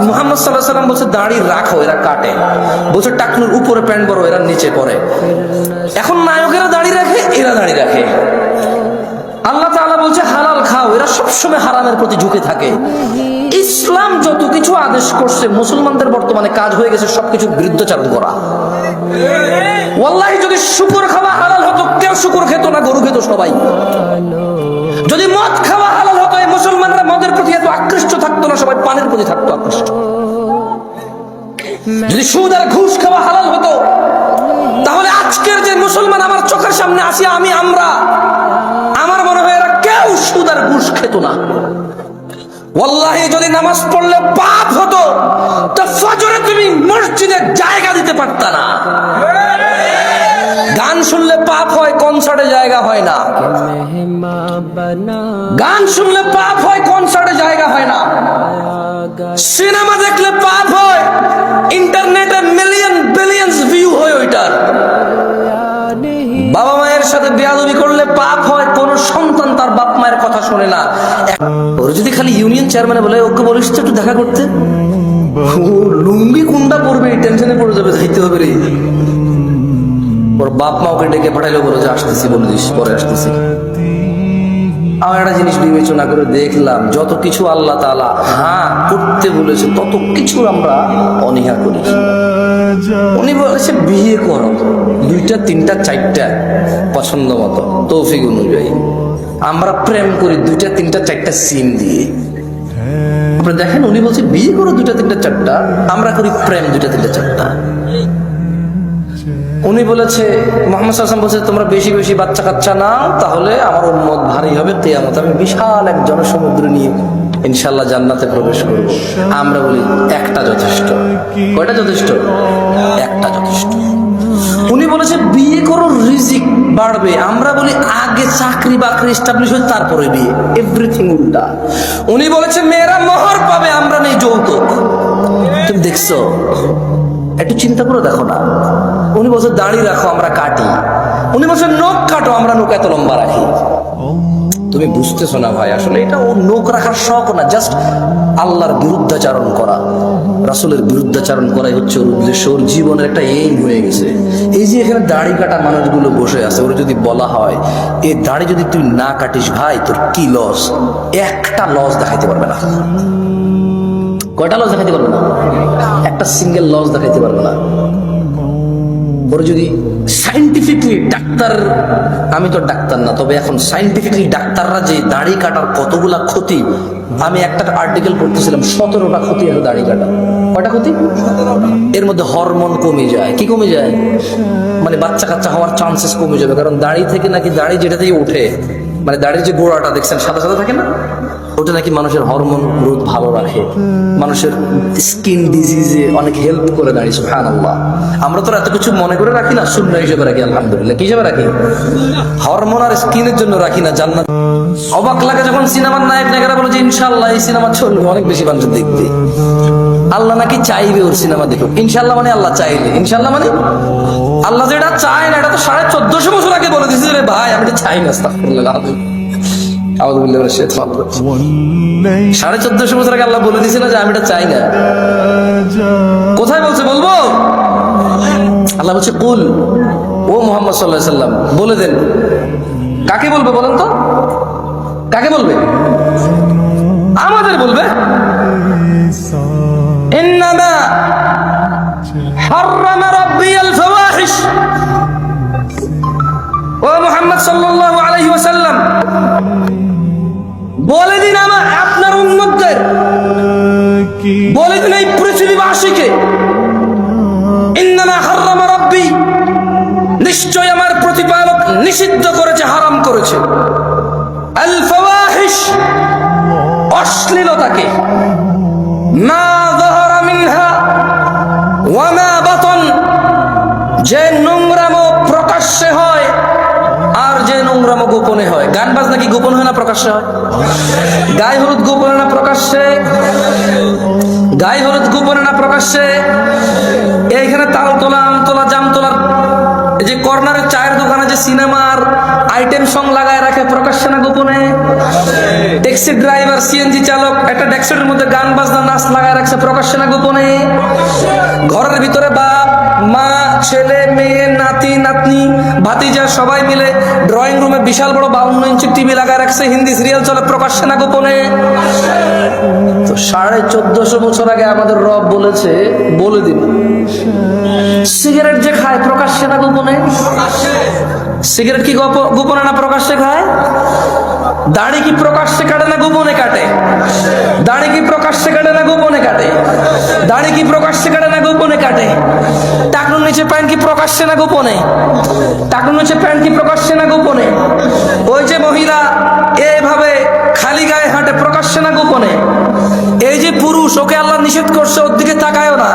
মুহাম্মদ সাল্লাল্লাহু আলাইহি ওয়াসাল্লাম বলছে দাড়ি রাখো, এরা কাটে। বলছে টাকনুর উপরে প্যান্ট পরো, এরা নিচে পরে। এখন নায়কেরা দাড়ি রাখে, এরা দাড়ি রাখে। আল্লাহ তাআলা বলছে হালাল খাও, এরা সবসময় হারামের প্রতি ঝুঁকে থাকে। ইসলাম যত কিছু আদেশ করছে, মুসলমানদের বর্তমানে কাজ হয়ে গেছে সবকিছুর বিরুদ্ধাচরণ করা। ওয়াল্লাহি যদি শুকর খাওয়া হালাল হতো, কেউ শুকর খেত না, গরু খেত সবাই। যদি মদ খাওয়া হালাল হতো, এই মুসলমানরা মদের প্রতি এত আকৃষ্ট থাকতো না, সবাই পানের প্রতি থাকতো আকৃষ্ট। যদি সুদ আর ঘুষ খাওয়া হালাল হতো, তাহলে আজকের যে মুসলমান আমার চোখের সামনে আসি আমরা, আমার মনে হয় এরা কেউ সুদ আর ঘুষ খেত না। ওয়াল্লাহি যদি নামাজ পড়লে পাপ হতো, তো ফজরে তুমি মসজিদে জায়গা দিতে পারতা না। গান শুনলে পাপ হয়, কনসার্টে জায়গা হয় না। গান শুনলে পাপ হয়, কনসার্টে জায়গা হয় না। সিনেমা দেখলে পাপ হয়, ইন্টারনেটে মিলিয়ন বিলিয়ন্স ভিউ হয় ওইটার। বাবা মায়ের সাথে বেয়াদবি করলে পাপ হয়, কোন সন্তান তার বাপ মায়ের কথা শোনে না। ওর যদি খালি ইউনিয়ন চেয়ারম্যানে বলে ওকে বলিস তো একটু দেখা করতে, ও লুঙ্গি কোনটা পড়বে এই টেনশনে পড়ে যাবে, যাইতে হবে রে। ওর বাপ মা ওকে ডেকে পাঠাইলো, বলে যে আসতেছি, বলে দিস পরে আসতেছি। আমার একটা জিনিস বিবেচনা করে দেখলাম, যত কিছু আল্লাহ তাআলা হ্যাঁ করতে বলেছে তত কিছু আমরা অনীহা করি। উনি বলেছে বিয়ে করো, 2টা 3টা 4টা পছন্দ মতো তৌফিক অনুযায়ী। আমরা প্রেম করি 2টা 3টা 4টা সিম দিয়ে। আপনি দেখেন, উনি বলছে বিয়ে করো 2টা 3টা 4টা, আমরা করি প্রেম 2টা 3টা 4টা। উনি বলেছে, মুহাম্মদ সাল্লাল্লাহু আলাইহি ওয়াসাল্লাম বলছে তোমরা বেশি বেশি বাচ্চা কাচ্চা নাও, তাহলে আমার উম্মত ভারী হবে, কিয়ামতে আমি বিশাল এক জনসমুদ্র নিয়ে ইনশাআল্লাহ জান্নাতে প্রবেশ করব। আমরা বলি একটা যথেষ্ট। কয়টা যথেষ্ট? একটা যথেষ্ট। উনি বলেছে বিয়ে করো রিজিক বাড়বে, আমরা বলি আগে চাকরি বাকরি এস্টাবলিশ হয় তারপরে বিয়ে। এভরিথিং উল্টা। উনি বলেছে মেয়েরা মোহর পাবে, আমরা নেই যৌতুক। তুমি দেখছো? একটু চিন্তা করে দেখো না। উনি বলছে দাড়ি রাখো, আমরা কাটি। উনি বলছে নখ কাটো, আমরা নখ এত লম্বা রাখি। তুমি বুঝতেছো না ভাই, আসলে এটা ও নখ রাখার শখ না, জাস্ট আল্লাহর বিরুদ্ধাচারণ করা, রাসূলের বিরুদ্ধাচারণ করাই হচ্ছে ওর উদ্দেশ্য। ওর জীবনের একটা এইম হয়ে গেছে। এই যে এখানে দাড়ি কাটা মানুষগুলো বসে আছে, ওর যদি বলা হয় এই দাড়ি যদি তুই না কাটিস ভাই তোর কি লস, একটা লস দেখাইতে পারবে না। কয়টা লস দেখাইতে পারবে না? একটা সিঙ্গেল লস দেখাইতে পারবে না। ওরা যদি সাইন্টিফিকলি ডাক্তার, আমি তো ডাক্তার না, তবে এখন সাইন্টিফিকলি ডাক্তাররা যে দাড়ি কাটার কতগুলা ক্ষতি, আমি একটা আর্টিকেল পড়তেছিলাম, 17টা ক্ষতি আছে দাড়ি কাটা। কয়টা ক্ষতি? এর মধ্যে হরমোন কমে যায়। কি কমে যায়? মানে বাচ্চা কাচ্চা হওয়ার চান্সেস কমে যাবে, কারণ দাড়ি থেকে নাকি, দাড়ি যেটা থেকে উঠে, মানে দাড়ির যে গোড়াটা দেখছেন সাদা সাদা থাকে না, ওটা নাকি মানুষের হরমোন গ্রোথ ভালো রাখে, মানুষের স্কিন ডিজিজে অনেক হেল্প করে দাঁড়িয়ে। সুবহানাল্লাহ। আমরা তো এত কিছু মনে করে রাখি না, সুন্নাহ হিসেবে রাখি। আলহামদুলিল্লাহ। কি হিসেবে রাখি? হরমোন আর স্কিনের জন্য রাখি না। জান্নাত অবাক লাগে যখন সিনেমার নায়ক নায়িকারা বলে যে ইনশাআল্লাহ এই সিনেমা চলবে, অনেক বেশি মানুষ দেখবে। আল্লাহ নাকি চাইবে ওর সিনেমা দেখো। ইনশাআল্লাহ মানে আল্লাহ চাইলে, ইনশাআল্লাহ মানে আল্লাহ যেটা চায় না, এটা তো 1450 বছর আগে বলে দিয়েছে রে ভাই, আমি এটা চাই না। আস্তাগফিরুল্লাহ। 1450 বছর আগে আল্লাহ বলে দিছে না যে আমি এটা চাই না। কোথায় বলছে? বলবো? আল্লাহ বলছে কুল, ও মুহাম্মদ সাল্লাল্লাহু আলাইহি ওয়াসাল্লাম বলে দেন। কাকে বলবে বলেন তো? কাকে বলবে? আমাদের বলবে। ইন্নামা হাররামা রাব্বিয়াল ফাওয়াহিশ, ও মুহাম্মদ সাল্লাল্লাহু আলাইহি ওয়াসাল্লাম বলে দিন আপনার উম্মতদের, বলে দিন এই পৃথিবীবাসীকে, ইন্নামা হাররামা রাব্বি, নিশ্চয় আমার প্রতিপালক নিষিদ্ধ করেছে, হারাম করেছে, আল ফাওয়াহিশ, অশ্লীলতাকে, মা যাহারা মিনহা ওয়া মা বাতন, যে নোংরামো প্রকাশ্যে হয় আর যে নোংরামো গোপনে হয়। গান বাজনা কি গোপন হয় না প্রকাশ্যে হয়? গায়ে হলুদ গোপনে না প্রকাশ্যে? গায়ে হলুদ গোপনে না প্রকাশ্যে? এইখানে তাল তোলা, আম তোলা, জাম তোলার, এই যে কর্নারের চায়ের দোকানে যে সিনেমার আইটেম সং লাগায় রাখে প্রকাশ্যে না গোপনে? ট্যাক্সি ড্রাইভার, সিএনজি চালক একটা ট্যাক্সির মধ্যে গান বাজনা নাচ লাগায় রাখছে প্রকাশ্যে না গোপনে? ঘরের ভিতরে বাপ মা ছেলে মেয়ে নাতি নাতনি ভাতিজা সবাই মিলে ড্রয়িং রুমে বিশাল বড় 52 ইঞ্চি টিভি লাগায় রাখছে, হিন্দি সিরিয়াল চলে প্রকাশ্যে না গোপনে? তো 1450 বছর আগে আমাদের রব বলেছে, বলে দিন, সিগারেট যে খায় প্রকাশ্যে না গোপনে? সিগারেট কি গোপনে না প্রকাশ্যে খায়? দাড়ি কি প্রকাশ্যে কাটে না গোপনে কাটে? দাড়ি কি প্রকাশ্যে কাটে না গোপনে কাটে? দাড়ি কি প্রকাশ্যে কাটে না গোপনে কাটে? টাকনুর নিচে প্যান্ট কি প্রকাশ্যে না গোপনে? টাকনুর নিচে প্যান্ট কি প্রকাশ্যে না গোপনে? ওই যে মহিলা এইভাবে খালি গায়ে হাঁটে প্রকাশ্যে না গোপনে? এই যে পুরুষ, ওকে আল্লাহ নিষেধ করছে ওর দিকে তাকায়ও না,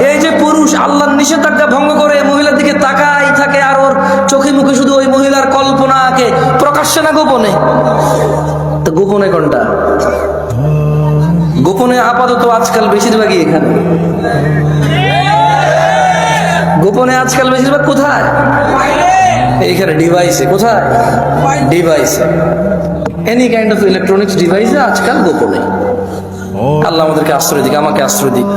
এই যে পুরুষ আল্লাহর নিষেধাজ্ঞা ভঙ্গ করে মহিলার দিকে তাকাই থাকে আর ওর চোখে মুখে শুধু ওই মহিলার কল্পনা আঁকে, প্রকাশ্যে না গোপনে? তো গোপনে কোনটা? গোপনে আপাতত আজকাল বেশিরভাগই এখানে। গোপনে আজকাল বেশিরভাগ কোথায়? এইখানে ডিভাইসে। কোথায়? ডিভাইসে। এনি কাইন্ড অফ ইলেকট্রনিক্স ডিভাইসে আজকাল গোপনে। আল্লাহ আমাদেরকে আশ্রয় দিক, আমাকে আশ্রয় দিক।